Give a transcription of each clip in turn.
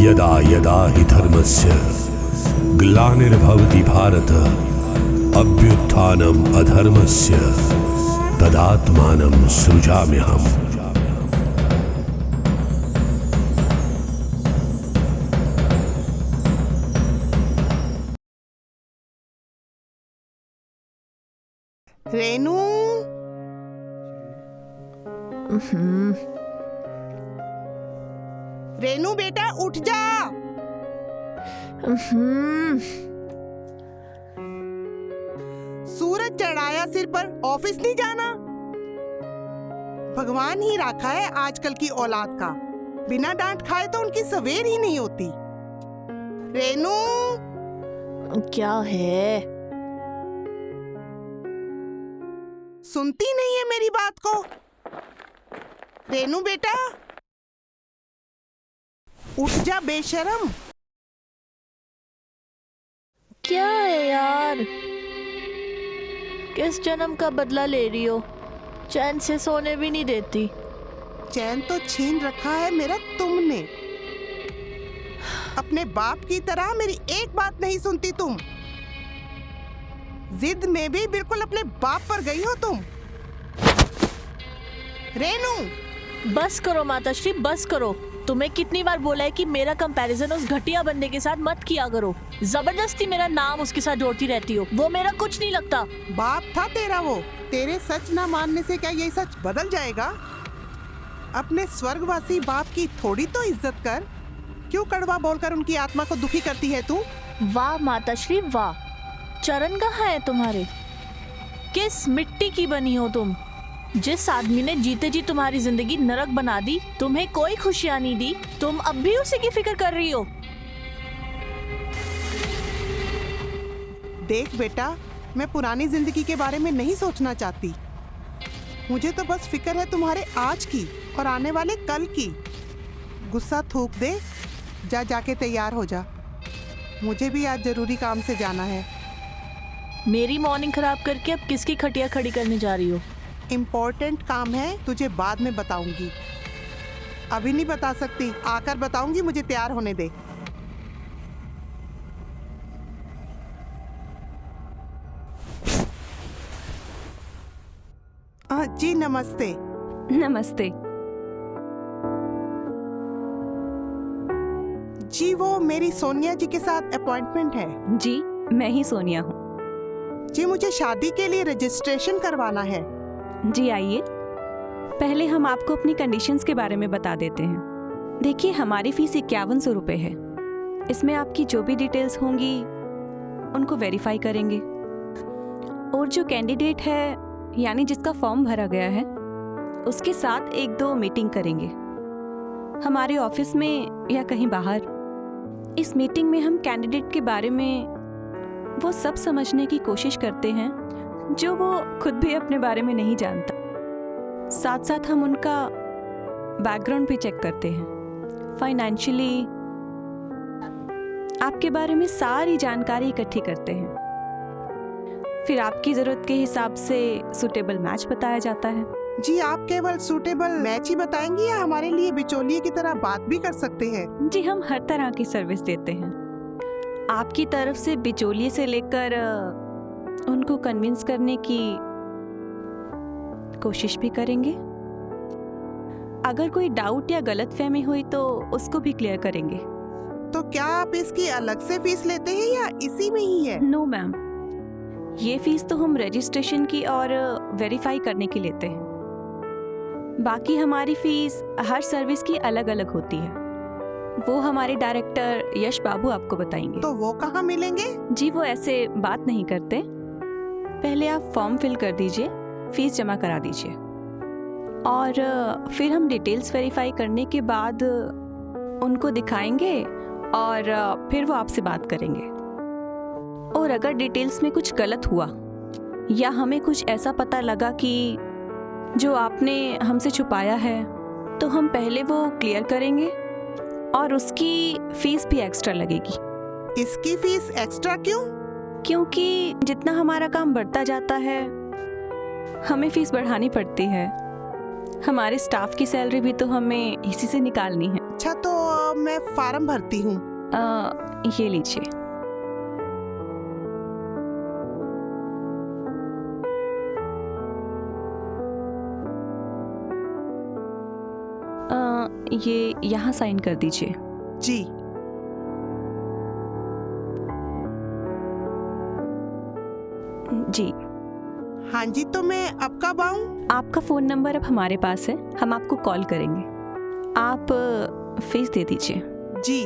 यदा यदा हि धर्मस्य ग्लानिर्भवति भारत अभ्युत्थानम् अधर्मस्य तदात्मानं सृजाम्यहम्। रेनू, रेनू बेटा उठ जा। सूरज चढ़ाया सिर पर, ऑफिस नहीं जाना? भगवान ही रखा है आजकल की औलाद का, बिना डांट खाए तो उनकी सवेर ही नहीं होती। रेनू, क्या है? सुनती नहीं है मेरी बात को? रेनू बेटा उठ जा बेशरम। क्या है यार, किस जन्म का बदला ले रही हो? चैन से सोने भी नहीं देती। चैन तो छीन रखा है मेरा तुमने। अपने बाप की तरह मेरी एक बात नहीं सुनती तुम। जिद में भी बिल्कुल अपने बाप पर गई हो तुम। रेनू, बस करो माताश्री, बस करो। तुम्हें कितनी बार बोला है कि मेरा कंपैरिजन उस घटिया बंदे के साथ मत किया करो। जबरदस्ती मेरा नाम उसके साथ जोड़ती रहती हो। वो मेरा कुछ नहीं लगता। बाप था तेरा वो। तेरे सच ना मानने से क्या यही सच बदल जाएगा? अपने स्वर्गवासी बाप की थोड़ी तो इज्जत कर। क्यों कड़वा बोलकर उनकी आत्मा को दुखी करती है तू? वाह माताश्री वाह। चरण कहाँ है तुम्हारे? किस मिट्टी की बनी हो तुम? जिस आदमी ने जीते जी तुम्हारी जिंदगी नरक बना दी, तुम्हें कोई खुशियां नहीं दी, तुम अब भी उसी की फिक्र कर रही हो। देख बेटा, मैं पुरानी जिंदगी के बारे में नहीं सोचना चाहती। मुझे तो बस फिक्र है तुम्हारे आज की और आने वाले कल की। गुस्सा थूक दे, जाके तैयार हो जा। मुझे भी आज जरूरी काम से जाना है। मेरी मॉर्निंग खराब करके अब किसकी खटिया खड़ी करने जा रही हो? इम्पोर्टेंट काम है, तुझे बाद में बताऊंगी। अभी नहीं बता सकती, आकर बताऊंगी। मुझे तैयार होने दे। जी नमस्ते। नमस्ते जी, वो मेरी सोनिया जी के साथ अपॉइंटमेंट है। जी, मैं ही सोनिया हूँ। जी, मुझे शादी के लिए रजिस्ट्रेशन करवाना है। जी आइए, पहले हम आपको अपनी कंडीशंस के बारे में बता देते हैं। देखिए, हमारी फीस 5100 रुपये है। इसमें आपकी जो भी डिटेल्स होंगी उनको वेरीफाई करेंगे, और जो कैंडिडेट है यानी जिसका फॉर्म भरा गया है उसके साथ 1-2 मीटिंग करेंगे, हमारे ऑफिस में या कहीं बाहर। इस मीटिंग में हम कैंडिडेट के बारे में वो सब समझने की कोशिश करते हैं जो वो खुद भी अपने बारे में नहीं जानता। साथ साथ हम उनका बैकग्राउंड भी चेक करते हैं, फाइनेंशियली आपके बारे में सारी जानकारी इकट्ठी करते हैं। फिर आपकी ज़रूरत के हिसाब से सूटेबल मैच बताया जाता है। जी, आप केवल सूटेबल मैच ही बताएंगी या हमारे लिए बिचौलिए की तरह बात भी कर सकते हैं? जी, हम हर तरह की सर्विस देते हैं। आपकी तरफ से बिचौलिए से लेकर उनको कन्विंस करने की कोशिश भी करेंगे। अगर कोई डाउट या गलतफहमी हुई तो उसको भी क्लियर करेंगे। तो क्या आप इसकी अलग से फीस लेते हैं या इसी में ही है? नो मैम, ये फीस तो हम रजिस्ट्रेशन की और वेरीफाई करने की लेते हैं। बाकी हमारी फीस हर सर्विस की अलग अलग होती है। वो हमारे डायरेक्टर यश बाबू आपको बताएंगे। तो वो कहाँ मिलेंगे? जी, वो ऐसे बात नहीं करते। पहले आप फॉर्म फिल कर दीजिए, फीस जमा करा दीजिए, और फिर हम डिटेल्स वेरीफाई करने के बाद उनको दिखाएंगे और फिर वो आपसे बात करेंगे। और अगर डिटेल्स में कुछ गलत हुआ या हमें कुछ ऐसा पता लगा कि जो आपने हमसे छुपाया है, तो हम पहले वो क्लियर करेंगे और उसकी फीस भी एक्स्ट्रा लगेगी। इसकी फीस एक्स्ट्रा क्यों? क्योंकि जितना हमारा काम बढ़ता जाता है हमें फीस बढ़ानी पड़ती है। हमारे स्टाफ की सैलरी भी तो हमें इसी से निकालनी है। अच्छा, तो मैं फार्म भरती हूँ। ये लीजिए। ये यहाँ साइन कर दीजिए। जी। जी। हाँ जी, तो मैं अब कब आऊँ? आपका फ़ोन नंबर अब हमारे पास है, हम आपको कॉल करेंगे। आप फीस दे दीजिए। जी।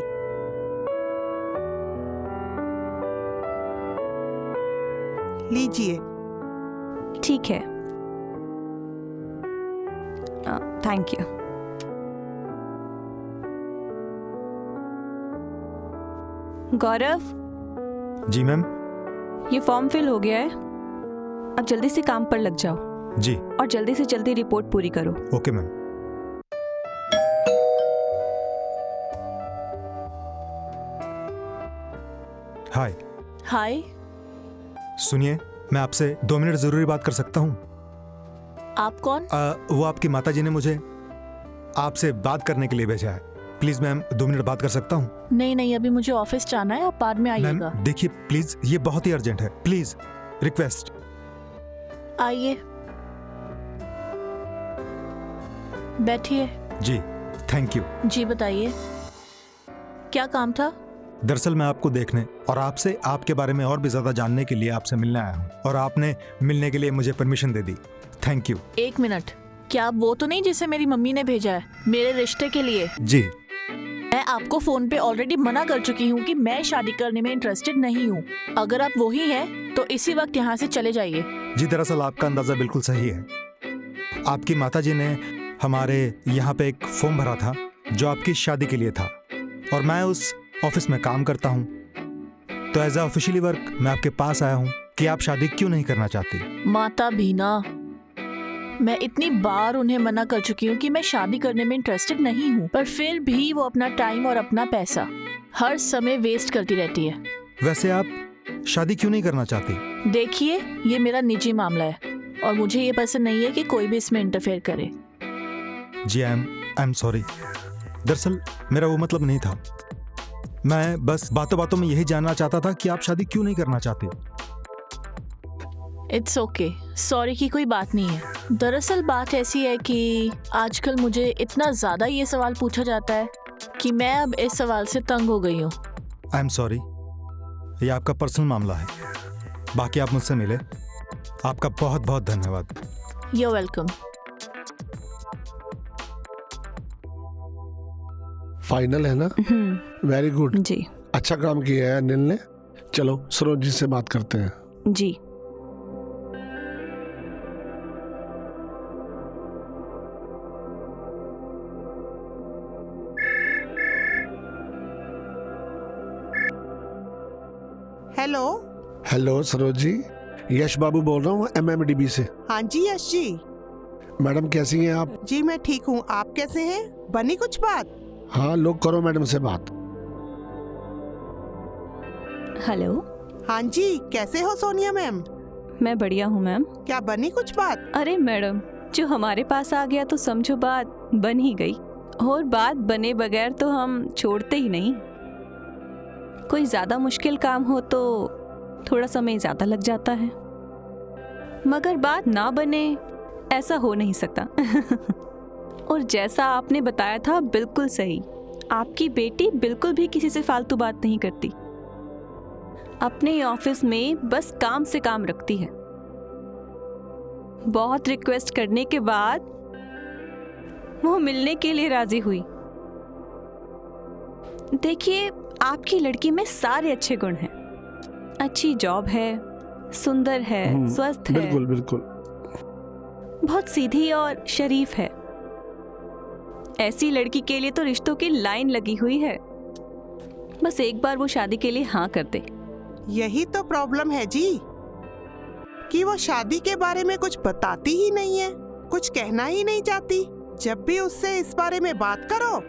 लीजिए। ठीक है। Thank you. गौरव, जी मैम। ये फॉर्म फिल हो गया है, अब जल्दी से काम पर लग जाओ जी। और जल्दी से जल्दी रिपोर्ट पूरी करो। Okay ma'am. हाय। हाय। सुनिए, मैं आपसे 2 मिनट जरूरी बात कर सकता हूँ? आप कौन? वो आपकी माताजी ने मुझे आपसे बात करने के लिए भेजा है। प्लीज मैम, 2 मिनट बात कर सकता हूँ? नहीं नहीं, अभी मुझे ऑफिस जाना है, आप बाद में मैम आइएगा। देखिए प्लीज, ये बहुत ही अर्जेंट है, प्लीज रिक्वेस्ट। आइए, बैठिए। जी थैंक यू। जी बताइए, क्या काम था? दरअसल मैं आपको देखने और आपसे आपके बारे में और भी ज्यादा जानने के लिए आपसे मिलने आया हूँ, और आपने मिलने के लिए मुझे permission they the. Thank you. 1 minute, क्या आप वो तो नहीं जिसे मेरी मम्मी ने भेजा है मेरे रिश्ते के लिए? जी। मैं आपको फोन पे ऑलरेडी मना कर चुकी हूँ कि मैं शादी करने में इंटरेस्टेड नहीं हूँ। अगर आप वही हैं तो इसी वक्त यहाँ से चले जाइए। जी दरअसल आपका अंदाजा बिल्कुल सही है। आपकी माताजी ने हमारे यहाँ पे एक फॉर्म भरा था जो आपकी शादी के लिए था, और मैं उस ऑफिस में काम करता हूँ, तो एज अ ऑफिशियली वर्क मैं आपके पास आया हूँ कि आप शादी क्यों नहीं करना चाहती। माता भीना, मैं इतनी बार उन्हें मना कर चुकी हूँ कि मैं शादी करने में इंटरेस्टेड नहीं हूँ, पर फिर भी वो अपना टाइम और अपना पैसा हर समय वेस्ट करती रहती है। वैसे आप शादी क्यों नहीं करना चाहती? देखिए, ये मेरा निजी मामला है और मुझे ये पसंद नहीं है कि कोई भी इसमें इंटरफेयर करे। जी आई एम सॉरी। दरअसल मेरा वो मतलब नहीं था। मैं बस बातों बातों में यही जानना चाहता था कि आप शादी क्यों नहीं करना चाहती। इट्स ओके, सॉरी की कोई बात नहीं है। दरअसल बात ऐसी है कि आजकल मुझे इतना ज़्यादा ये सवाल पूछा जाता है कि मैं अब इस सवाल से तंग हो गई हूँ। आई एम सॉरी, ये आपका पर्सनल मामला है। बाकी आप मुझसे मिले, आपका बहुत बहुत धन्यवाद। You are welcome. फाइनल है ना? Very good. जी। अच्छा काम किया है अनिल ने। चलो सरोज जी से बात करते हैं। जी। हेलो। हेलो सरोज जी, यश बाबू बोल रहा हूँ MMDB से। हाँ जी यश जी। मैडम कैसी हैं आप? जी मैं ठीक हूँ, आप कैसे हैं? बनी कुछ बात? हाँ लोग करो मैडम से बात। हेलो। हाँ जी, कैसे हो सोनिया मैम? मैं बढ़िया हूँ मैम। क्या बनी कुछ बात? अरे मैडम, जो हमारे पास आ गया तो समझो बात बन ही गई, और बात बने बगैर तो हम छोड़ते ही नहीं। कोई ज्यादा मुश्किल काम हो तो थोड़ा समय ज्यादा लग जाता है, मगर बात ना बने ऐसा हो नहीं सकता। और जैसा आपने बताया था बिल्कुल सही, आपकी बेटी बिल्कुल भी किसी से फालतू बात नहीं करती, अपने ऑफिस में बस काम से काम रखती है। बहुत रिक्वेस्ट करने के बाद वो मिलने के लिए राजी हुई। देखिए, आपकी लड़की में सारे अच्छे गुण हैं। अच्छी जॉब है, सुंदर है, स्वस्थ है, बिल्कुल बिल्कुल, बहुत सीधी और शरीफ है। ऐसी लड़की के लिए तो रिश्तों की लाइन लगी हुई है। बस एक बार वो शादी के लिए हाँ कर दे। यही तो प्रॉब्लम है जी, कि वो शादी के बारे में कुछ बताती ही नहीं है, कुछ कहना ही नहीं चाहती। जब भी उससे इस बारे में बात करो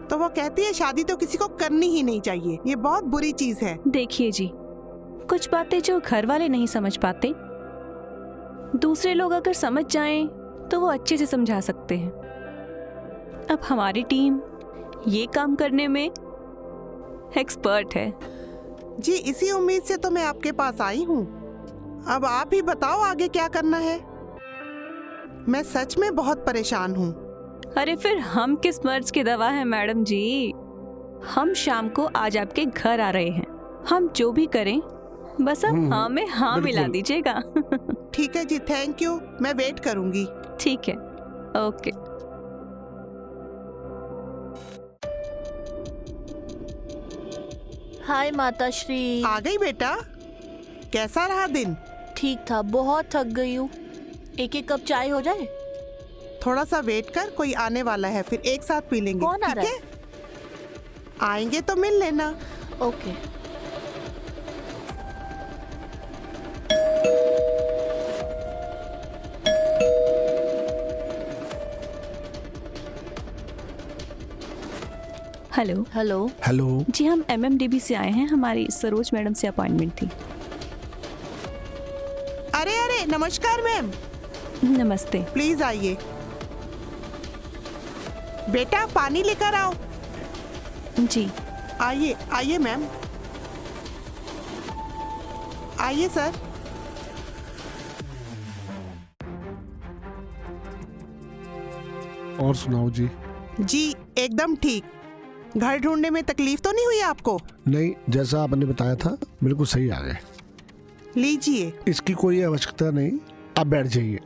तो वो कहती है शादी तो किसी को करनी ही नहीं चाहिए। ये बहुत बुरी चीज है। देखिए जी, कुछ बातें जो घर वाले नहीं समझ पाते, दूसरे लोग अगर समझ जाएं तो वो अच्छे से समझा सकते हैं। अब हमारी टीम ये काम करने में एक्सपर्ट है। जी इसी उम्मीद से तो मैं आपके पास आई हूँ। अब आप ही बताओ आगे क्या करना है। मैं सच में बहुत परेशान हूँ। अरे फिर हम किस मर्ज की दवा है मैडम जी। हम शाम को आज आपके घर आ रहे हैं। हम जो भी करें बस आप हाँ में हाँ मिला दीजिएगा। ठीक है जी, थैंक यू। मैं वेट करूँगी। ठीक है, ओके। हाय माताश्री। आ गई बेटा, कैसा रहा दिन? ठीक था, बहुत थक गई हूँ। एक एक कप चाय हो जाए? थोड़ा सा वेट कर, कोई आने वाला है, फिर एक साथ पी लेंगे। कौन आ ठीक रहा है? आएंगे तो मिल लेना। ओके। हेलो। हेलो। हेलो। जी हम MMDB से आए हैं, हमारी सरोज मैडम से अपॉइंटमेंट थी। अरे अरे नमस्कार मैम। नमस्ते। प्लीज आइए। बेटा पानी लेकर आओ। जी आइए आइए मैम, आइए सर। और सुनाओ जी। जी एकदम ठीक। घर ढूंढने में तकलीफ तो नहीं हुई आपको? नहीं, जैसा आपने बताया था बिल्कुल सही आ गए। लीजिए। इसकी कोई आवश्यकता नहीं, आप बैठ जाइए।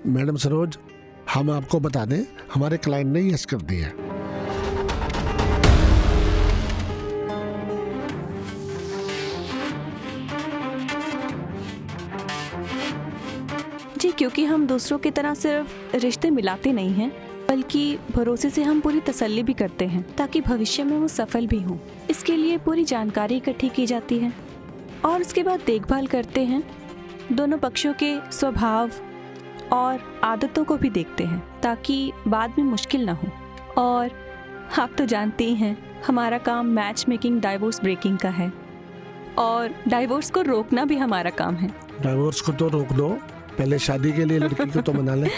मैडम सरोज, हम आपको बता दें, हमारे क्लाइंट ने यस कर दिया। जी, क्योंकि हम दूसरों की तरह सिर्फ रिश्ते मिलाते नहीं हैं, बल्कि भरोसे से हम पूरी तसल्ली भी करते हैं ताकि भविष्य में वो सफल भी हों। इसके लिए पूरी जानकारी इकट्ठी की जाती है और उसके बाद देखभाल करते हैं। दोनों पक्षों के स्वभाव और आदतों को भी देखते हैं ताकि बाद में मुश्किल ना हो। और आप तो जानते ही हैं, हमारा काम मैच मेकिंग डाइवोर्स ब्रेकिंग का है और डाइवोर्स को रोकना भी हमारा काम है। डाइवोर्स को तो रोक दो, पहले शादी के लिए लड़की को तो मना ले।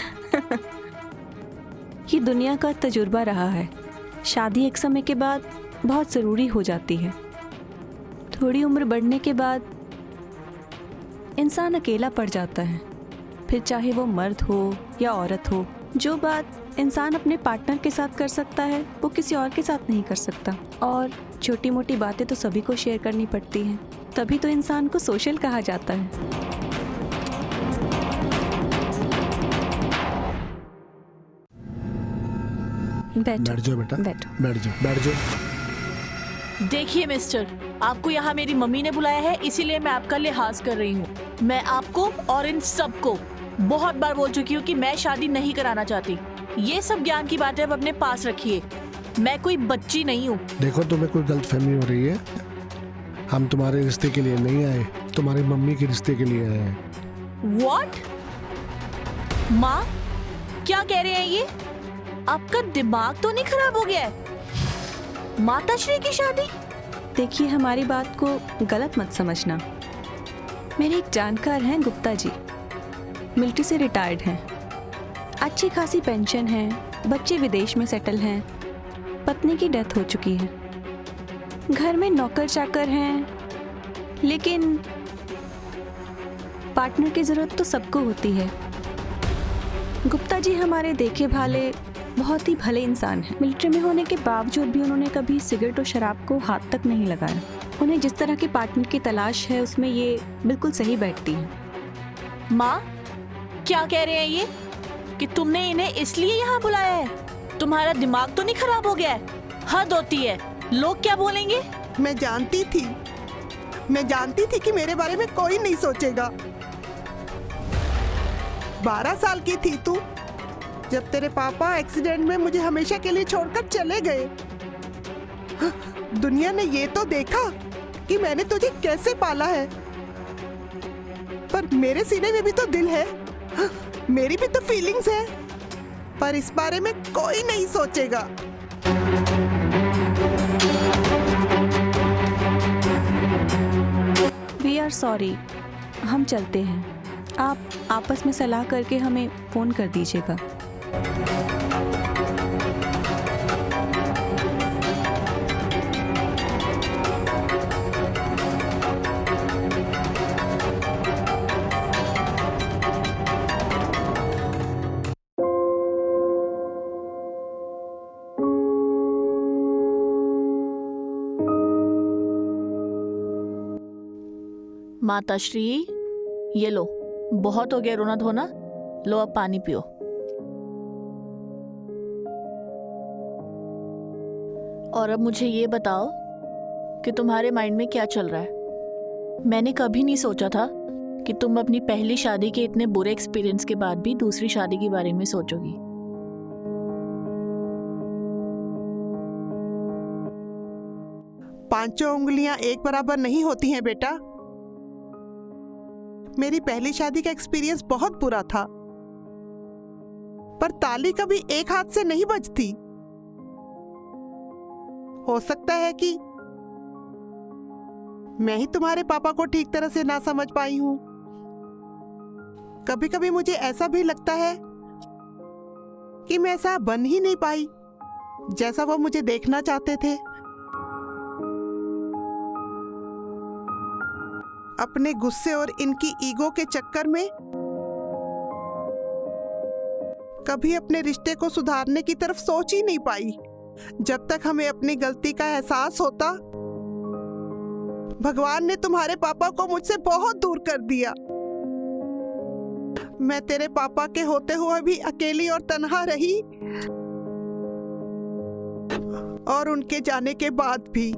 ये दुनिया का तजुर्बा रहा है, शादी एक समय के बाद बहुत ज़रूरी हो जाती है। थोड़ी उम्र बढ़ने के बाद इंसान अकेला पड़ जाता है, फिर चाहे वो मर्द हो या औरत हो। जो बात इंसान अपने पार्टनर के साथ कर सकता है वो किसी और के साथ नहीं कर सकता। और छोटी मोटी बातें तो सभी को शेयर करनी पड़ती हैं, तभी तो इंसान को सोशल कहा जाता है। बैठ जाओ बेटा, बैठो। बैठ जाओ, बैठ जाओ। देखिए मिस्टर, आपको यहाँ मेरी मम्मी ने बुलाया है, इसीलिए मैं आपका लिहाज कर रही हूँ। मैं आपको और इन सबको बहुत बार बोल चुकी हूँ कि मैं शादी नहीं कराना चाहती। ये सब ज्ञान की बातें अब अपने पास रखिए। मैं कोई बच्ची नहीं हूँ। देखो, तुम्हें कोई गलतफहमी हो रही है। हम तुम्हारे रिश्ते के लिए नहीं आए, तुम्हारी मम्मी के रिश्ते के लिए आए हैं। What? माँ, क्या कह रहे हैं ये? आपका दिमाग तो नहीं खराब हो गया है? माताश्री की शादी? देखिए, हमारी बात को गलत मत समझना। मेरे एक जानकार हैं गुप्ता जी, मिलिट्री से रिटायर्ड हैं। अच्छी खासी पेंशन है, बच्चे विदेश में सेटल हैं, पत्नी की डेथ हो चुकी है, घर में नौकर चाकर हैं, लेकिन पार्टनर की जरूरत तो सबको होती है। गुप्ता जी हमारे देखे भाले बहुत ही भले इंसान हैं। मिलिट्री में होने के बावजूद भी उन्होंने कभी सिगरेट और शराब को हाथ तक नहीं लगाया। उन्हें जिस तरह के पार्टनर की तलाश है उसमें ये बिल्कुल सही बैठती है। माँ, क्या कह रहे हैं ये कि तुमने इन्हें इसलिए यहाँ बुलाया है? तुम्हारा दिमाग तो नहीं खराब हो गया है? हद होती है, लोग क्या बोलेंगे? मैं जानती थी कि मेरे बारे में कोई नहीं सोचेगा। 12 साल की थी तू जब तेरे पापा एक्सीडेंट में मुझे हमेशा के लिए छोड़कर चले गए। दुनिया ने ये तो देखा कि मैंने तुझे कैसे पाला है, पर मेरे सीने में भी तो दिल है, मेरी भी तो फीलिंग्स है, पर इस बारे में कोई नहीं सोचेगा। वी आर सॉरी, हम चलते हैं। आप आपस में सलाह करके हमें फोन कर दीजिएगा। माताश्री, ये लो, बहुत हो गया रोना धोना, लो अब पानी पियो। और अब मुझे ये बताओ कि तुम्हारे माइंड में क्या चल रहा है। मैंने कभी नहीं सोचा था कि तुम अपनी पहली शादी के इतने बुरे एक्सपीरियंस के बाद भी दूसरी शादी के बारे में सोचोगी। पांचों उंगलियां एक बराबर नहीं होती हैं बेटा। मेरी पहली शादी का एक्सपीरियंस बहुत बुरा था, पर ताली कभी एक हाथ से नहीं बजती। हो सकता है कि मैं ही तुम्हारे पापा को ठीक तरह से ना समझ पाई हूं। कभी कभी मुझे ऐसा भी लगता है कि मैं ऐसा बन ही नहीं पाई जैसा वो मुझे देखना चाहते थे। अपने गुस्से और इनकी ईगो के चक्कर में कभी अपने रिश्ते को सुधारने की तरफ सोच ही नहीं पाई। जब तक हमें अपनी गलती का एहसास होता, भगवान ने तुम्हारे पापा को मुझसे बहुत दूर कर दिया। मैं तेरे पापा के होते हुए भी अकेली और तन्हा रही, और उनके जाने के बाद भी।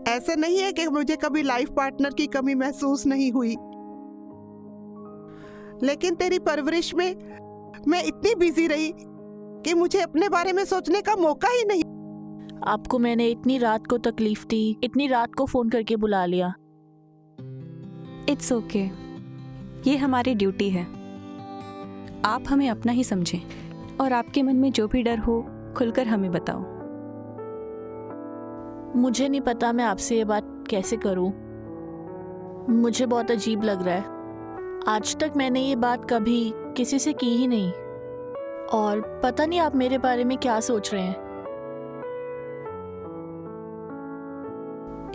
ऐसा नहीं है कि मुझे कभी लाइफ पार्टनर की कमी महसूस नहीं हुई, लेकिन तेरी परवरिश में मैं इतनी बिजी रही कि मुझे अपने बारे में सोचने का मौका ही नहीं। आपको मैंने इतनी रात को तकलीफ दी, इतनी रात को फोन करके बुला लिया। इट्स ओके, ये हमारी ड्यूटी है। आप हमें अपना ही समझें और आपके मन में जो भी डर हो खुलकर हमें बताओ। मुझे नहीं पता मैं आपसे ये बात कैसे करूं। मुझे बहुत अजीब लग रहा है। आज तक मैंने ये बात कभी किसी से की ही नहीं, और पता नहीं आप मेरे बारे में क्या सोच रहे हैं।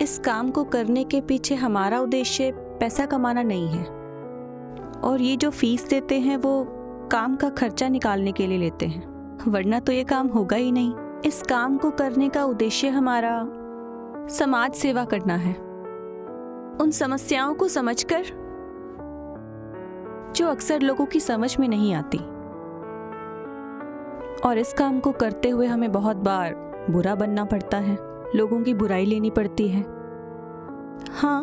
इस काम को करने के पीछे हमारा उद्देश्य पैसा कमाना नहीं है, और ये जो फीस देते हैं वो काम का खर्चा निकालने के लिए लेते हैं, वरना तो ये काम होगा ही नहीं। इस काम को करने का उद्देश्य हमारा समाज सेवा करना है, उन समस्याओं को समझकर जो अक्सर लोगों की समझ में नहीं आती। और इस काम को करते हुए हमें बहुत बार बुरा बनना पड़ता है, लोगों की बुराई लेनी पड़ती है। हाँ,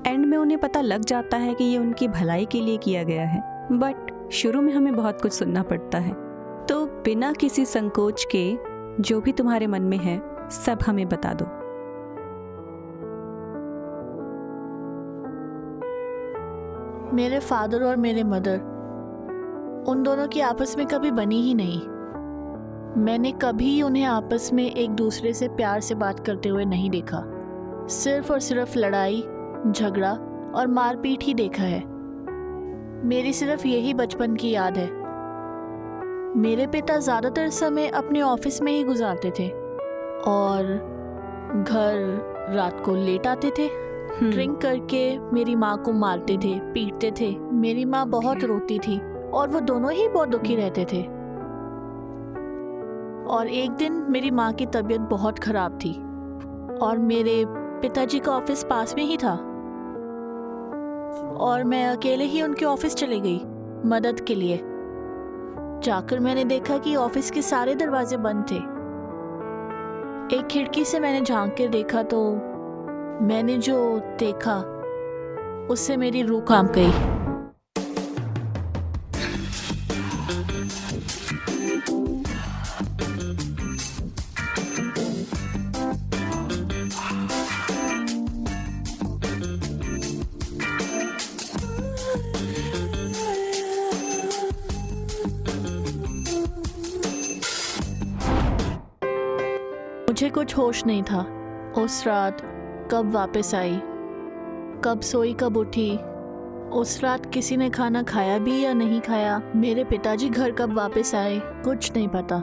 एंड में उन्हें पता लग जाता है कि ये उनकी भलाई के लिए किया गया है, बट शुरू में हमें बहुत कुछ सुनना पड़ता है। तो बिना किसी संकोच के जो भी तुम्हारे मन में है सब हमें बता दो। मेरे फादर और मेरे मदर, उन दोनों की आपस में कभी बनी ही नहीं। मैंने कभी उन्हें आपस में एक दूसरे से प्यार से बात करते हुए नहीं देखा। सिर्फ और सिर्फ लड़ाई, झगड़ा और मारपीट ही देखा है। मेरी सिर्फ यही बचपन की याद है। मेरे पिता ज़्यादातर समय अपने ऑफिस में ही गुजारते थे और घर रात को लेट आते थे। ड्रिंक करके मेरी माँ को मारते थे, पीटते थे। मेरी माँ बहुत रोती थी और वो दोनों ही बहुत दुखी रहते थे। और एक दिन मेरी माँ की तबीयत बहुत खराब थी और मेरे पिताजी का ऑफिस पास में ही था, और मैं अकेले ही उनके ऑफिस चली गई मदद के लिए। जाकर मैंने देखा कि ऑफिस के सारे दरवाजे बंद थे। एक खिड़की से मैंने झांक कर देखा तो मैंने जो देखा उससे मेरी रूह कांप गई। मुझे कुछ होश नहीं था उस रात। कब वापस आई, कब सोई, कब उठी, उस रात किसी ने खाना खाया भी या नहीं खाया, मेरे पिताजी घर कब वापस आए, कुछ नहीं पता।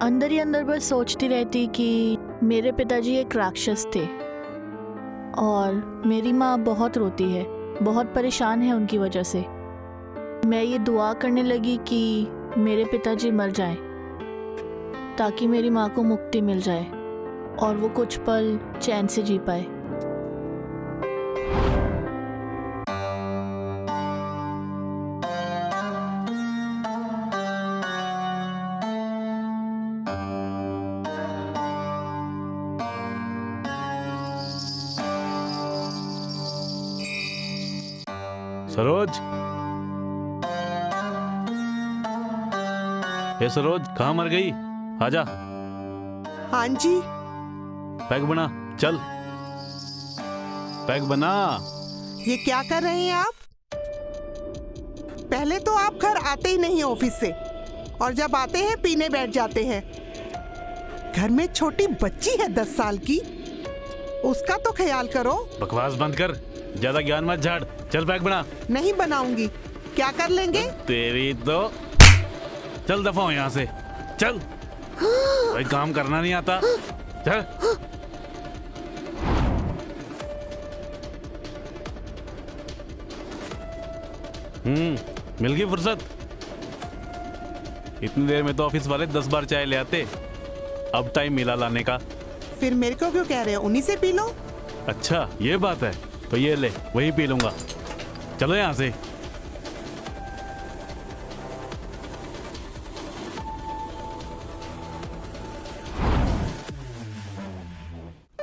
अंदर ही अंदर बस सोचती रहती कि मेरे पिताजी एक राक्षस थे और मेरी माँ बहुत रोती है, बहुत परेशान है उनकी वजह से। मैं ये दुआ करने लगी कि मेरे पिताजी मर जाएं ताकि मेरी माँ को मुक्ति मिल जाए और वो कुछ पल चैन से जी पाए। सरोज, ये सरोज कहाँ मर गई? आजा, हाँ जी। पैक बना, चल पैक बना। ये क्या कर रहे हैं आप? पहले तो आप घर आते ही नहीं ऑफिस से, और जब आते हैं पीने बैठ जाते हैं। घर में छोटी बच्ची है 10 साल की, उसका तो ख्याल करो। बकवास बंद कर, ज्यादा ज्ञान मत झाड़, चल पैक बना। नहीं बनाऊंगी। क्या कर लेंगे? तेरी तो चल दफा हो यहाँ से, चल। भाई काम करना नहीं आता, चल। मिल गई फुर्सत? इतनी देर में तो ऑफिस वाले 10 बार चाय ले आते, अब टाइम मिला लाने का। फिर मेरे को क्यों कह रहे हो? उन्हीं से पी लो। अच्छा ये बात है, तो ये ले, वही पी लूंगा। चलो यहाँ से।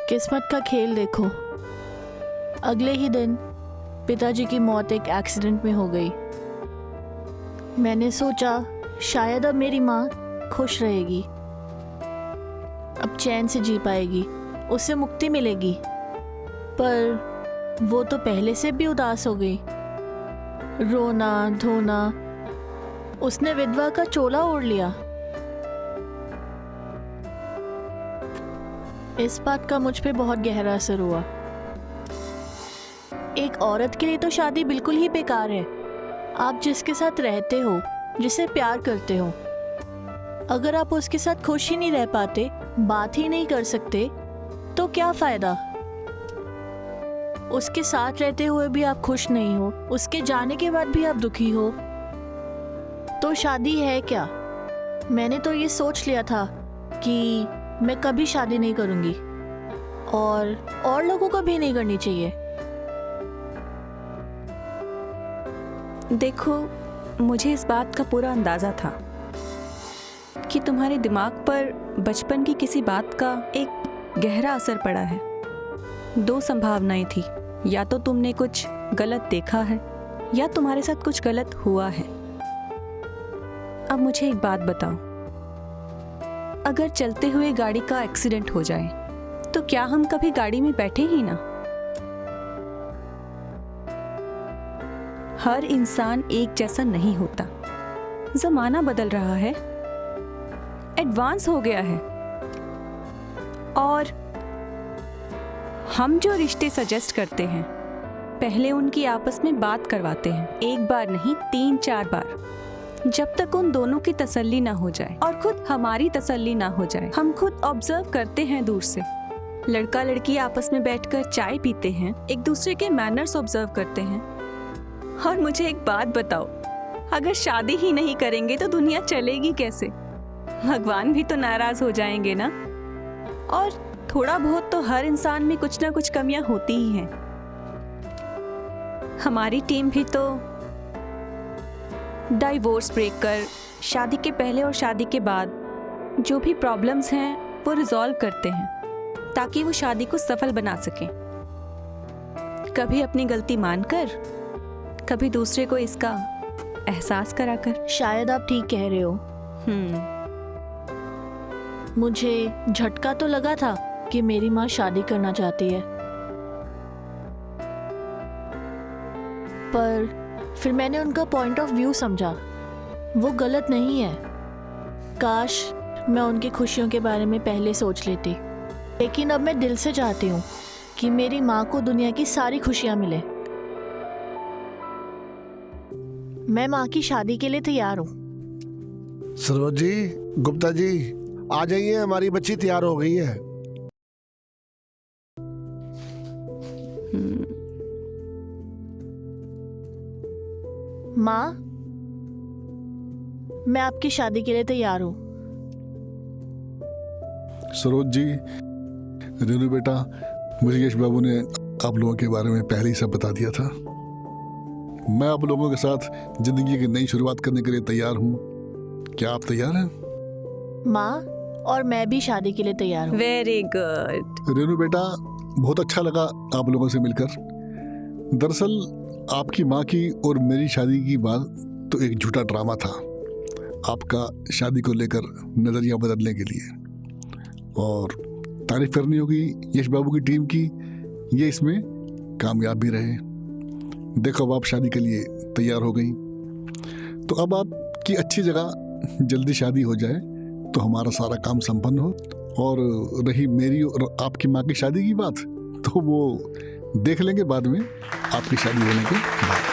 किस्मत का खेल देखो, अगले ही दिन पिताजी की मौत एक एक्सीडेंट में हो गई। मैंने सोचा शायद अब मेरी माँ खुश रहेगी, अब चैन से जी पाएगी, उससे मुक्ति मिलेगी। पर वो तो पहले से भी उदास हो गई, रोना धोना, उसने विधवा का चोला ओढ़ लिया। इस बात का मुझ पे बहुत गहरा असर हुआ। एक औरत के लिए तो शादी बिल्कुल ही बेकार है। आप जिसके साथ रहते हो, जिसे प्यार करते हो, अगर आप उसके साथ खुश ही नहीं रह पाते, बात ही नहीं कर सकते, तो क्या फायदा? उसके साथ रहते हुए भी आप खुश नहीं हो, उसके जाने के बाद भी आप दुखी हो, तो शादी है क्या? मैंने तो ये सोच लिया था कि मैं कभी शादी नहीं करूंगी, और लोगों को भी नहीं करनी चाहिए। देखो, मुझे इस बात का पूरा अंदाजा था कि तुम्हारे दिमाग पर बचपन की किसी बात का एक गहरा असर पड़ा है। 2 संभावनाएं थी, या तो तुमने कुछ गलत देखा है या तुम्हारे साथ कुछ गलत हुआ है। अब मुझे एक बात बताओ, अगर चलते हुए गाड़ी का एक्सीडेंट हो जाए तो क्या हम कभी गाड़ी में बैठे ही ना? हर इंसान एक जैसा नहीं होता। जमाना बदल रहा है, एडवांस हो गया है, और हम जो रिश्ते सजेस्ट करते हैं पहले उनकी आपस में बात करवाते हैं, 1 बार नहीं 3-4 बार, जब तक उन दोनों की तसल्ली ना हो जाए और खुद हमारी तसल्ली ना हो जाए। हम खुद ऑब्जर्व करते हैं दूर से, लड़का लड़की आपस में बैठकर चाय पीते हैं, एक दूसरे के मैनर्स ऑब्जर्व करते हैं। और मुझे एक बात बताओ, अगर शादी ही नहीं करेंगे तो दुनिया चलेगी कैसे? भगवान भी तो नाराज हो जाएंगे ना। और थोड़ा बहुत तो हर इंसान में कुछ ना कुछ कमियां होती ही हैं। हमारी टीम भी तो डाइवोर्स ब्रेक कर शादी के पहले और शादी के बाद जो भी प्रॉब्लम्स हैं वो रिजॉल्व करते हैं, ताकि वो शादी को सफल बना सकें। कभी अपनी गलती मानकर, कभी दूसरे को इसका एहसास कराकर। शायद आप ठीक कह रहे हो। मुझे झटका तो लगा था कि मेरी माँ शादी करना चाहती है, पर फिर मैंने उनका पॉइंट ऑफ व्यू समझा, वो गलत नहीं है। काश मैं उनकी खुशियों के बारे में पहले सोच लेती। लेकिन अब मैं दिल से चाहती हूँ कि मेरी माँ को दुनिया की सारी खुशियाँ मिले। मैं माँ की शादी के लिए तैयार हूँ। सरोज जी, गुप्ता जी, आ जाइए, हमारी बच्ची तैयार हो गई है। माँ, मैं आपकी शादी के लिए तैयार हूँ। सरोज जी, रेनू बेटा, मुझे यश बाबू ने आप लोगों के बारे में पहले ही सब बता दिया था। मैं आप लोगों के साथ जिंदगी की नई शुरुआत करने के लिए तैयार हूँ। क्या आप तैयार हैं? माँ, और मैं भी शादी के लिए तैयार हूँ। Very good. रेनू बेटा, बहुत अच्छा लगा आप लोगों से मिलकर। दरअसल आपकी माँ की और मेरी शादी की बात तो एक झूठा ड्रामा था, आपका शादी को लेकर नज़रिया बदलने के लिए। और तारीफ करनी होगी यश बाबू की टीम की, ये इसमें कामयाब भी रहे। देखो अब आप शादी के लिए तैयार हो गई, तो अब आपकी अच्छी जगह जल्दी शादी हो जाए तो हमारा सारा काम संपन्न हो। और रही मेरी और आपकी माँ की शादी की बात, तो वो देख लेंगे बाद में, आपकी शादी होने के बाद।